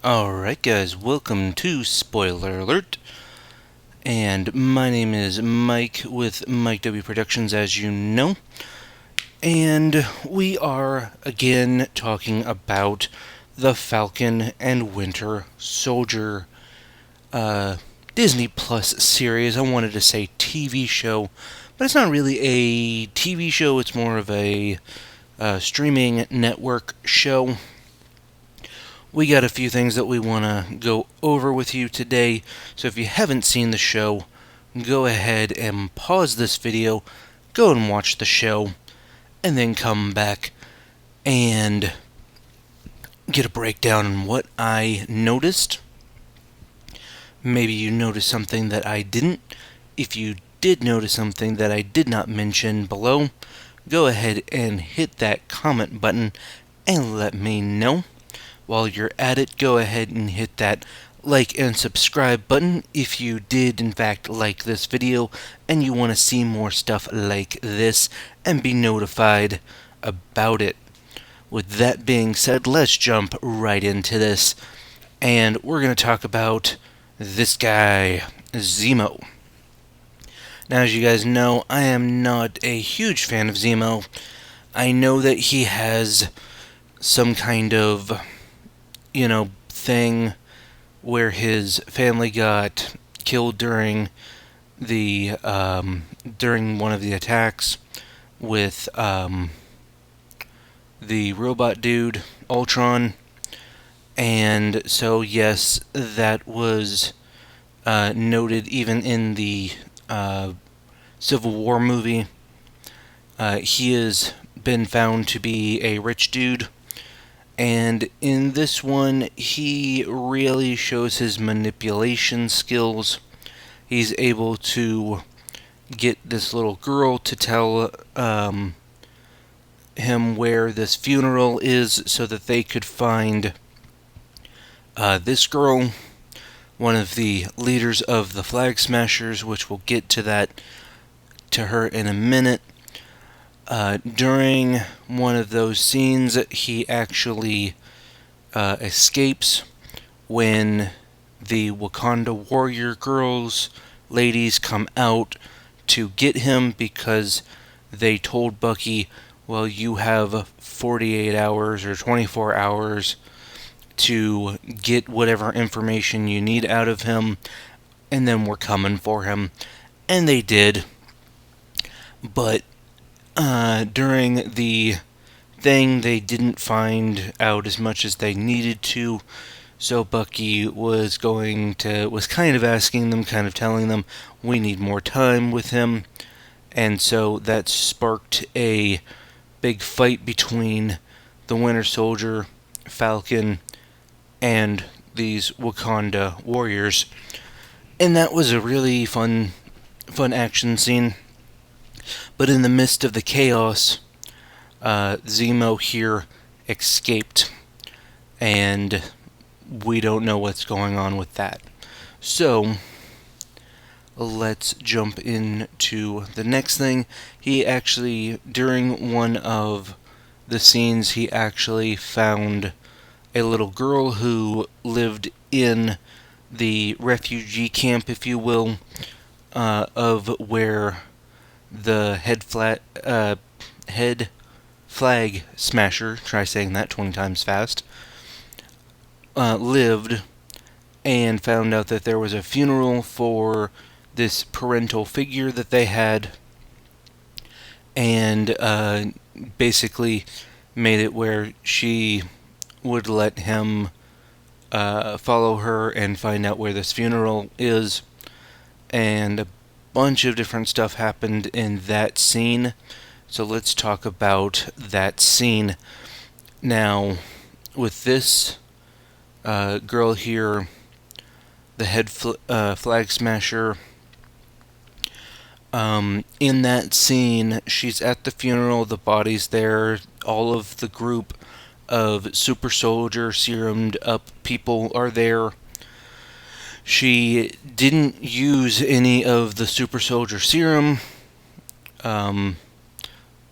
Alright guys, welcome to Spoiler Alert, and my name is Mike with Mike W Productions, as you know, and we are again talking about the Falcon and Winter Soldier Disney Plus series. I wanted to say TV show, but it's not really a TV show, it's more of a streaming network show. We got a few things that we want to go over with you today, so if you haven't seen the show, go ahead and pause this video, go and watch the show, and then come back and get a breakdown on what I noticed. Maybe you noticed something that I didn't. If you did notice something that I did not mention below, go ahead and hit that comment button and let me know. While you're at it, go ahead and hit that like and subscribe button if you did in fact like this video and you want to see more stuff like this and be notified about it. With that being said, let's jump right into this, and we're going to talk about this guy, Zemo. Now, as you guys know, I am not a huge fan of Zemo. I know that he has some kind of thing where his family got killed during the during one of the attacks with the robot dude Ultron, and so yes, that was noted even in the Civil War movie. He has been found to be a rich dude. And in this one, he really shows his manipulation skills. He's able to get this little girl to tell him where this funeral is so that they could find this girl, one of the leaders of the Flag Smashers, which we'll get to her in a minute. During one of those scenes, he actually escapes when the Wakanda warrior girls, ladies, come out to get him because they told Bucky, well, you have 48 hours or 24 hours to get whatever information you need out of him, and then we're coming for him. And they did. But during the thing, they didn't find out as much as they needed to, so Bucky was kind of asking them, kind of telling them, we need more time with him, and so that sparked a big fight between the Winter Soldier, Falcon, and these Wakanda warriors, and that was a really fun action scene. But in the midst of the chaos, Zemo here escaped, and we don't know what's going on with that. So, let's jump into the next thing. He actually, during one of the scenes, he actually found a little girl who lived in the refugee camp, if you will, of where the head flag smasher, try saying that 20 times fast, lived, and found out that there was a funeral for this parental figure that they had, and basically made it where she would let him follow her and find out where this funeral is, and a bunch of different stuff happened in that scene. So let's talk about that scene. Now, with this girl here, the head flag smasher, in that scene, she's at the funeral, the body's there, all of the group of super soldier serumed up people are there. She didn't use any of the super soldier serum.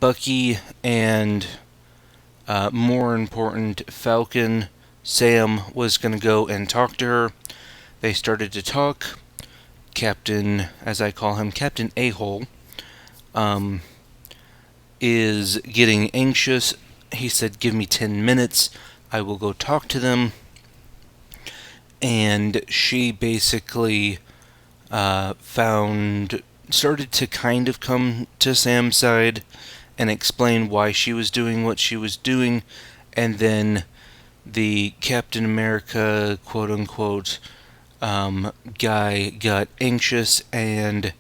Bucky and, more important, Falcon Sam was going to go and talk to her. They started to talk. Captain, as I call him, Captain A-Hole, is getting anxious. He said, "Give me 10 minutes. I will go talk to them." And she basically started to kind of come to Sam's side and explain why she was doing what she was doing. And then the Captain America, quote-unquote, guy got anxious and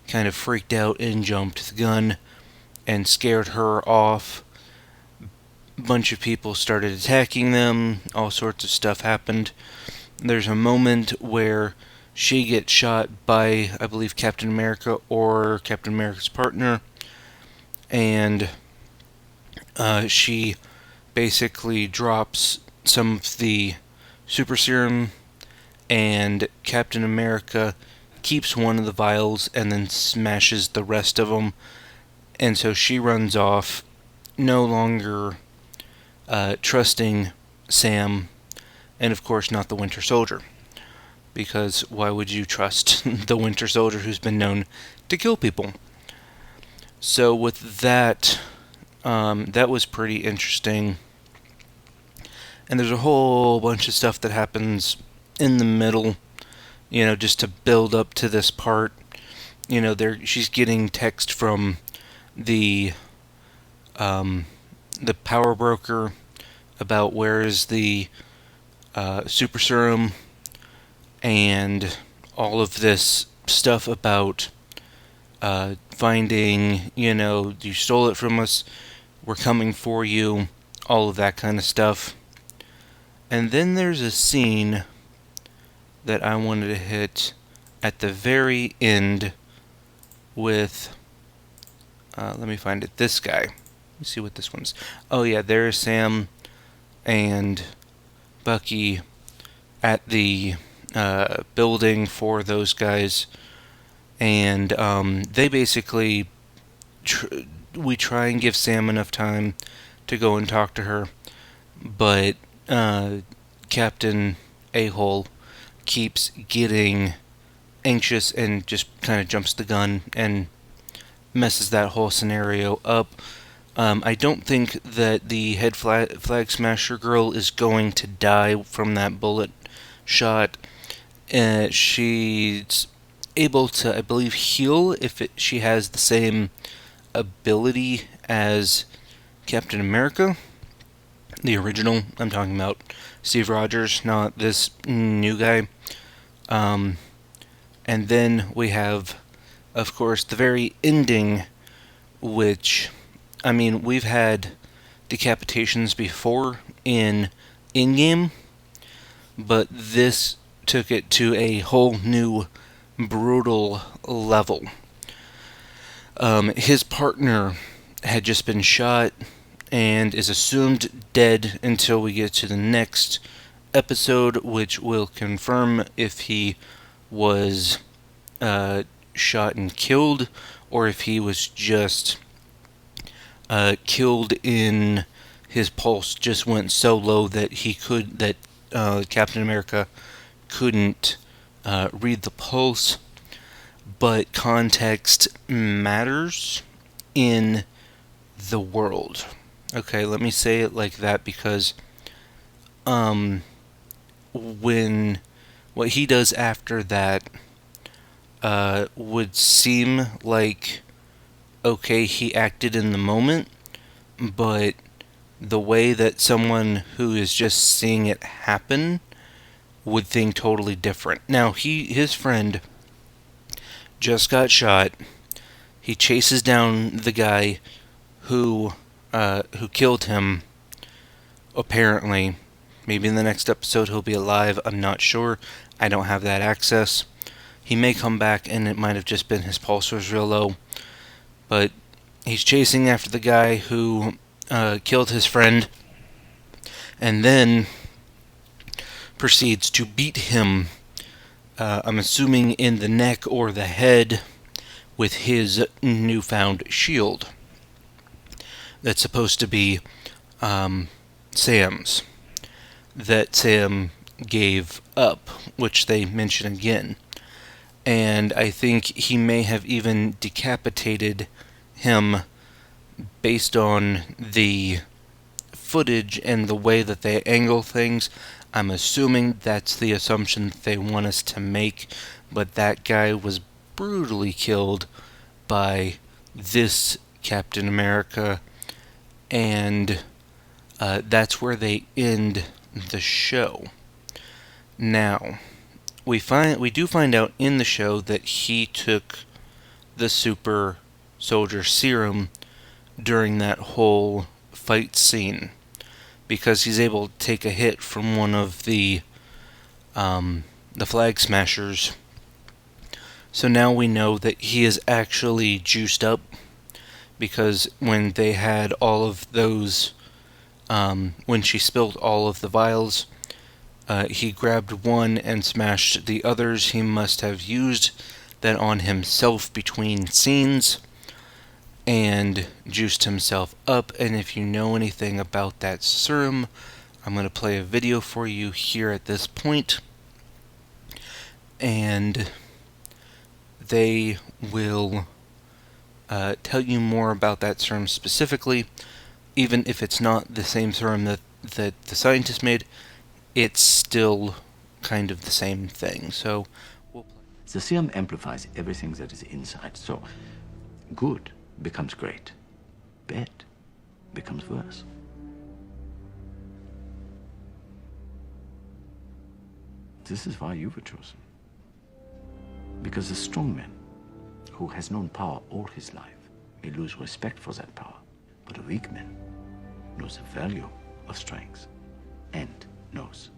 kind of freaked out and jumped the gun and scared her off. A bunch of people started attacking them. All sorts of stuff happened. There's a moment where she gets shot by, I believe, Captain America or Captain America's partner, and she basically drops some of the super serum, and Captain America keeps one of the vials and then smashes the rest of them. And so she runs off, no longer trusting Sam, and of course not the Winter Soldier. Because why would you trust the Winter Soldier who's been known to kill people? So with that, that was pretty interesting. And there's a whole bunch of stuff that happens in the middle, just to build up to this part. She's getting text from the power broker about where is the super serum, and all of this stuff about finding, you stole it from us, we're coming for you, all of that kind of stuff. And then there's a scene that I wanted to hit at the very end with, let me find it, this guy. Let me see what this one's. Oh yeah, there's Sam and Bucky at the building for those guys, and they basically we try and give Sam enough time to go and talk to her, but Captain A-Hole keeps getting anxious and just kind of jumps the gun and messes that whole scenario up. I don't think that the head flag smasher girl is going to die from that bullet shot. She's able to, I believe, heal if she has the same ability as Captain America, the original. I'm talking about Steve Rogers, not this new guy. And then we have, of course, the very ending, which, I mean, we've had decapitations before in in-game, but this took it to a whole new brutal level. His partner had just been shot and is assumed dead until we get to the next episode, which will confirm if he was shot and killed, or if he was just killed in his pulse just went so low that Captain America couldn't read the pulse. But context matters in the world. Okay, let me say it like that, because when what he does after that would seem like, okay, he acted in the moment, but the way that someone who is just seeing it happen would think totally different. Now, his friend just got shot. He chases down the guy who killed him, apparently. Maybe in the next episode he'll be alive, I'm not sure. I don't have that access. He may come back and it might have just been his pulse was real low. But he's chasing after the guy who killed his friend, and then proceeds to beat him, I'm assuming in the neck or the head, with his newfound shield. That's supposed to be Sam's. that Sam gave up, which they mention again. And I think he may have even decapitated him based on the footage and the way that they angle things. I'm assuming that's the assumption that they want us to make, but that guy was brutally killed by this Captain America, and that's where they end the show. Now, we do find out in the show that he took the super soldier serum during that whole fight scene, because he's able to take a hit from one of the flag smashers. So now we know that he is actually juiced up, because when they had all of those, when she spilled all of the vials, he grabbed one and smashed the others. He must have used that on himself between scenes and juiced himself up. And if you know anything about that serum, I'm going to play a video for you here at this point, and they will tell you more about that serum specifically. Even if it's not the same serum that the scientist made, it's still kind of the same thing. So the serum amplifies everything that is inside. So good becomes great, bad becomes worse. This is why you were chosen. Because a strong man who has known power all his life may lose respect for that power, but a weak man knows the value of strength and knows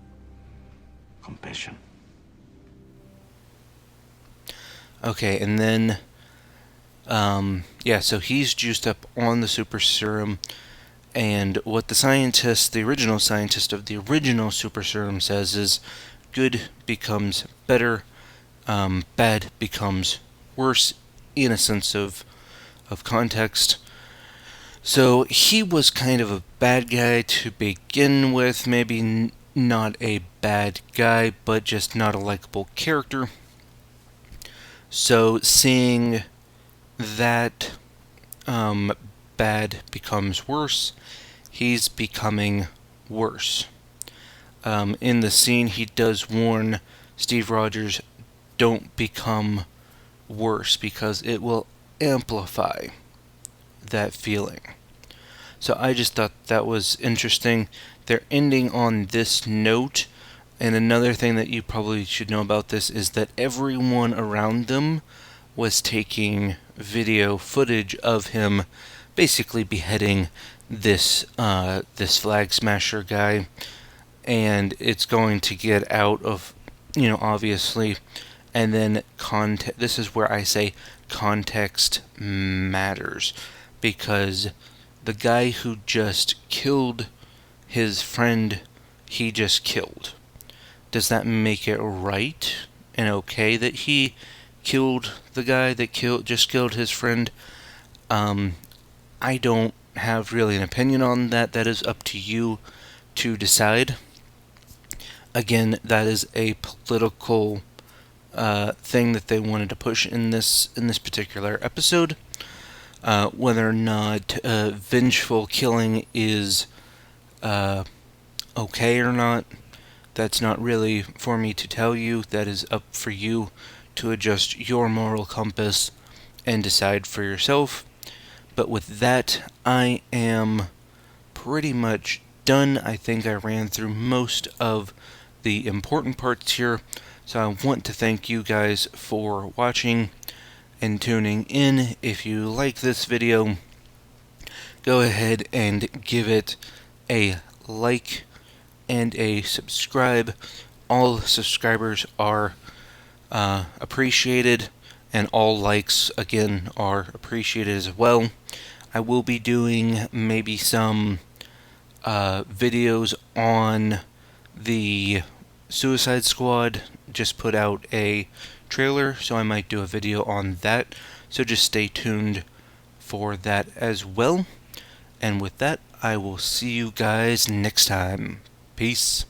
compassion. Okay, and then so he's juiced up on the super serum, and what the original scientist of the original super serum says is good becomes better, bad becomes worse, in a sense of context. So he was kind of a bad guy to begin with, maybe not a bad guy, but just not a likable character. So seeing that bad becomes worse, he's becoming worse. In the scene, he does warn Steve Rogers, don't become worse, because it will amplify that feeling. So I just thought that was interesting. They're ending on this note. And another thing that you probably should know about this is that everyone around them was taking video footage of him basically beheading this flag smasher guy, and it's going to get out of, obviously, and then this is where I say context matters, because the guy who just killed his friend he just killed, does that make it right and okay that he killed the guy that just killed his friend? I don't have really an opinion on that. That is up to you to decide. Again, that is a political thing that they wanted to push in this particular episode. Whether or not vengeful killing is okay or not, that's not really for me to tell you. That is up for you to adjust your moral compass and decide for yourself. But with that, I am pretty much done. I think I ran through most of the important parts here. So I want to thank you guys for watching and tuning in. If you like this video, go ahead and give it a like and a subscribe. All subscribers are appreciated, and all likes, again, are appreciated as well. I will be doing maybe some videos on the Suicide Squad. Just put out a trailer, so I might do a video on that. So just stay tuned for that as well. And with that, I will see you guys next time. Peace.